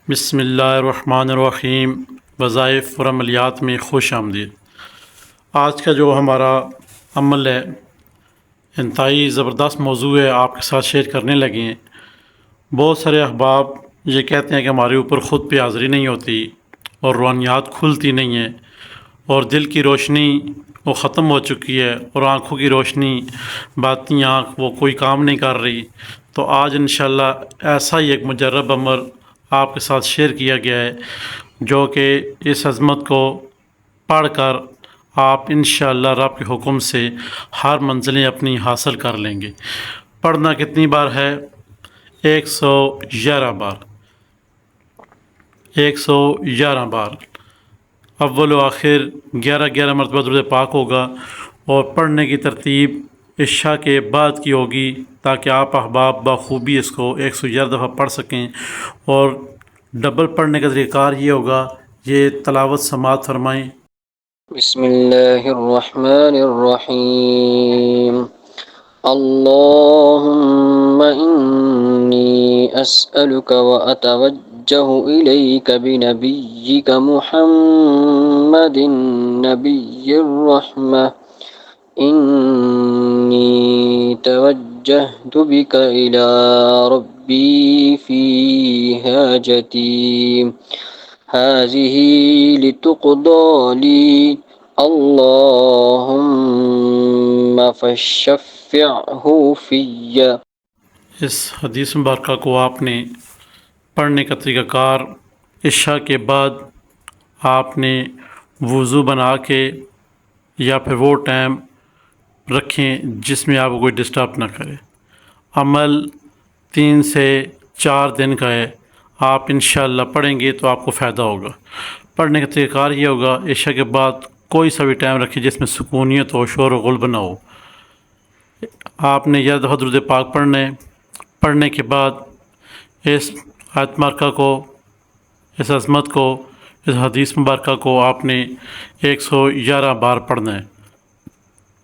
بسم اللہ الرحمن الرحیم۔ وظائف اور عملیات میں خوش آمدید۔ آج کا جو ہمارا عمل ہے انتہائی زبردست موضوع ہے، آپ کے ساتھ شیئر کرنے لگے ہیں۔ بہت سارے احباب یہ کہتے ہیں کہ ہمارے اوپر خود پہ حاضری نہیں ہوتی اور روحانیات کھلتی نہیں ہیں اور دل کی روشنی وہ ختم ہو چکی ہے اور آنکھوں کی روشنی باطنی آنکھ وہ کوئی کام نہیں کر رہی۔ تو آج انشاءاللہ ایسا ہی ایک مجرب عمل آپ کے ساتھ شیئر کیا گیا ہے جو کہ اس عظمت کو پڑھ کر آپ انشاءاللہ رب کے حکم سے ہر منزلیں اپنی حاصل کر لیں گے۔ پڑھنا کتنی بار ہے؟ 111 بار۔ 111 بار، اول و آخر 11 مرتبہ درود پاک ہوگا اور پڑھنے کی ترتیب عشاء کے بعد کی ہوگی تاکہ آپ احباب بخوبی اس کو 111 دفعہ پڑھ سکیں۔ اور ڈبل پڑھنے کا طریقہ کار یہ ہوگا، یہ تلاوت سماعت فرمائیں۔ بسم اللہ الرحمن الرحیم۔ اللہم انی اسألک واتوجہ الیک بنبیک محمد نبی الرحمہ، انی توجہت بک الی ربی فی حاجتی هذه لتقضى لي اللهم فشفعه في۔ اس حدیث مبارکہ کو آپ نے پڑھنے کا طریقہ کار عشاء کے بعد آپ نے وضو بنا کے یا پھر وہ ٹائم رکھیں جس میں آپ کو کوئی ڈسٹرب نہ کرے۔ عمل 3 سے 4 دن کا ہے، آپ انشاءاللہ پڑھیں گے تو آپ کو فائدہ ہوگا۔ پڑھنے کا طریقہ کار یہ ہوگا، عشاء کے بعد کوئی سا بھی ٹائم رکھیں جس میں سکونیت ہو، شور و غل نہ ہو۔ آپ نے 11 دفعہ درود پاک پڑھنے کے بعد اس آیت مبارکہ کو، اس عظمت کو، اس حدیث مبارکہ کو آپ نے 111 بار پڑھنا ہے۔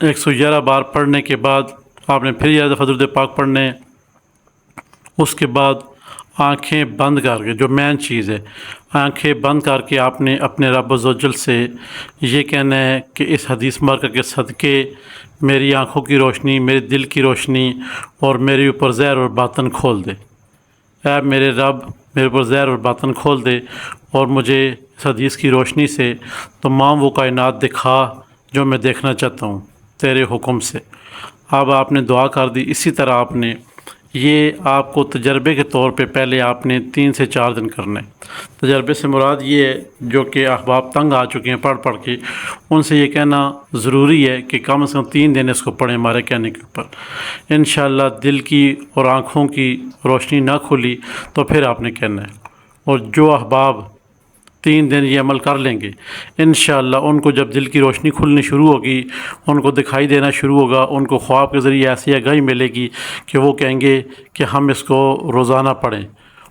111 بار پڑھنے کے بعد آپ نے پھر 11 دفعہ درود پاک پڑھنے۔ اس کے بعد آنکھیں بند کر کے، جو مین چیز ہے، آنکھیں بند کر کے آپ نے اپنے رب عزوجل سے یہ کہنا ہے کہ اس حدیث مبارکہ کے صدقے میری آنکھوں کی روشنی، میرے دل کی روشنی اور میرے اوپر ظاہر اور باطن کھول دے۔ اے میرے رب، میرے اوپر ظاہر اور باطن کھول دے اور مجھے اس حدیث کی روشنی سے تمام وہ کائنات دکھا جو میں دیکھنا چاہتا ہوں تیرے حکم سے۔ اب آپ نے دعا کر دی۔ اسی طرح آپ نے یہ آپ کو تجربے کے طور پہ پہلے آپ نے 3 سے 4 دن کرنا ہے۔ تجربے سے مراد یہ ہے جو کہ احباب تنگ آ چکے ہیں پڑھ کے، ان سے یہ کہنا ضروری ہے کہ کم از کم 3 دن اس کو پڑھیں ہمارے کہنے کے اوپر۔ انشاءاللہ دل کی اور آنکھوں کی روشنی نہ کھلی تو پھر آپ نے کہنا ہے۔ اور جو احباب 3 دن یہ عمل کر لیں گے انشاءاللہ ان کو جب دل کی روشنی کھلنی شروع ہوگی، ان کو دکھائی دینا شروع ہوگا، ان کو خواب کے ذریعے ایسی آگاہی ملے گی کہ وہ کہیں گے کہ ہم اس کو روزانہ پڑھیں۔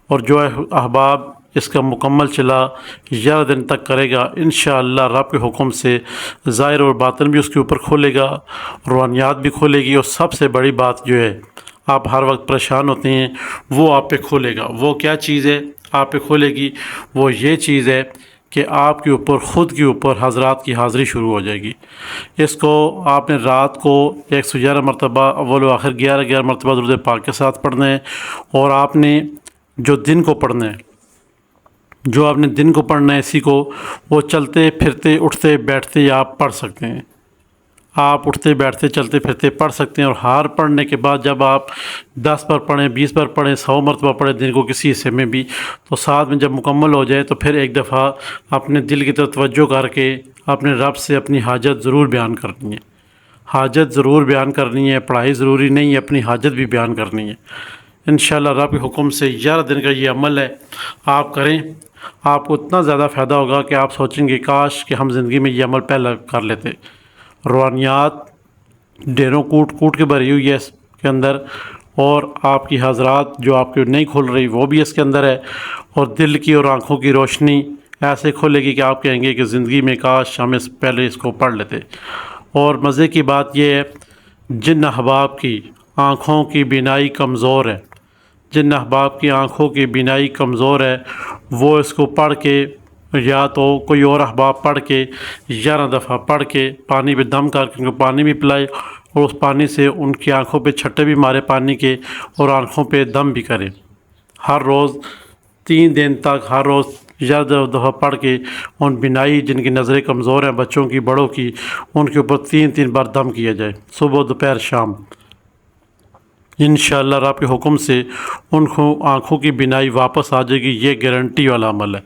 اور جو احباب اس کا مکمل چلا 11 دن تک کرے گا انشاءاللہ رب کے حکم سے ظاہر اور باطن بھی اس کے اوپر کھولے گا، روحانیات بھی کھولے گی، اور سب سے بڑی بات جو ہے آپ ہر وقت پریشان ہوتے ہیں وہ آپ پہ کھولے گا۔ وہ کیا چیز ہے آپ پہ کھولے گی؟ وہ یہ چیز ہے کہ آپ کے اوپر، خود کے اوپر حضرات کی حاضری شروع ہو جائے گی۔ اس کو آپ نے رات کو 111 مرتبہ اول و آخر 11 مرتبہ درود پاک کے ساتھ پڑھنا ہے، اور آپ نے جو دن کو پڑھنا ہے، جو آپ نے دن کو پڑھنا ہے اسی کو وہ چلتے پھرتے اٹھتے بیٹھتے آپ پڑھ سکتے ہیں۔ آپ اٹھتے بیٹھتے چلتے پھرتے پڑھ سکتے ہیں، اور ہار پڑھنے کے بعد جب آپ 10 بار پڑھیں، 20 بار پڑھیں، 100 مرتبہ پڑھیں دن کو کسی حصے میں بھی، تو ساتھ میں جب مکمل ہو جائے تو پھر ایک دفعہ اپنے دل کی طرف توجہ کر کے اپنے رب سے اپنی حاجت ضرور بیان کرنی ہے۔ حاجت ضرور بیان کرنی ہے، پڑھائی ضروری نہیں ہے، اپنی حاجت بھی بیان کرنی ہے۔ انشاءاللہ رب کے حکم سے 11 دن کا یہ عمل ہے، آپ کریں۔ آپ کو اتنا زیادہ فائدہ ہوگا کہ آپ سوچیں گے کاش کہ ہم زندگی میں یہ عمل پہلے کر لیتے۔ روحانیات ڈیروں کوٹ کے بھری ہوئی ہے اس کے اندر، اور آپ کی حضرات جو آپ کی نہیں کھل رہی وہ بھی اس کے اندر ہے، اور دل کی اور آنکھوں کی روشنی ایسے کھلے گی کہ آپ کہیں گے کہ زندگی میں کاش ہم پہلے اس کو پڑھ لیتے۔ اور مزے کی بات یہ ہے، جن احباب کی آنکھوں کی بینائی کمزور ہے، جن احباب کی آنکھوں کی بینائی کمزور ہے وہ اس کو پڑھ کے یا تو کوئی اور احباب پڑھ کے 11 دفعہ پڑھ کے پانی پہ دم کر کے ان کو پانی بھی پلائے اور اس پانی سے ان کی آنکھوں پہ چھٹے بھی مارے پانی کے اور آنکھوں پہ دم بھی کرے۔ ہر روز 3 دن تک ہر روز 11 دفعہ پڑھ کے ان بینائی جن کی نظریں کمزور ہیں بچوں کی بڑوں کی ان کے اوپر 3 بار دم کیا جائے صبح دوپہر شام۔ انشاءاللہ رب کے حکم سے ان کو آنکھوں کی بینائی واپس آ جائے گی، یہ گارنٹی والا عمل ہے۔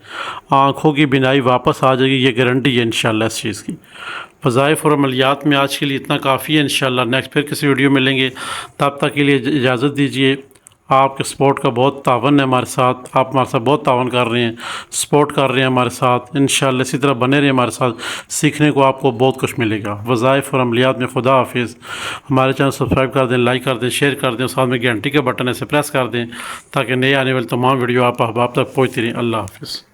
آنکھوں کی بینائی واپس آ جائے گی، یہ گارنٹی ہے انشاءاللہ اس چیز کی۔ وظائف اور عملیات میں آج کے لیے اتنا کافی ہے، انشاءاللہ نیکسٹ پھر کسی ویڈیو میں ملیں گے، تب تک کے لیے اجازت دیجیے۔ آپ کے سپورٹ کا بہت تعاون ہے ہمارے ساتھ، آپ ہمارے ساتھ بہت تعاون کر رہے ہیں، سپورٹ کر رہے ہیں ہمارے ساتھ، انشاءاللہ اسی طرح بنے رہے ہمارے ساتھ، سیکھنے کو آپ کو بہت کچھ ملے گا۔ وظائف اور عملیات میں خدا حافظ۔ ہمارے چینل سبسکرائب کر دیں، لائک کر دیں، شیئر کر دیں، اور ساتھ میں گھنٹی کا بٹن ہے اسے پریس کر دیں تاکہ نئے آنے والے تمام ویڈیو آپ احباب تک پہنچتی رہیں۔ اللہ حافظ۔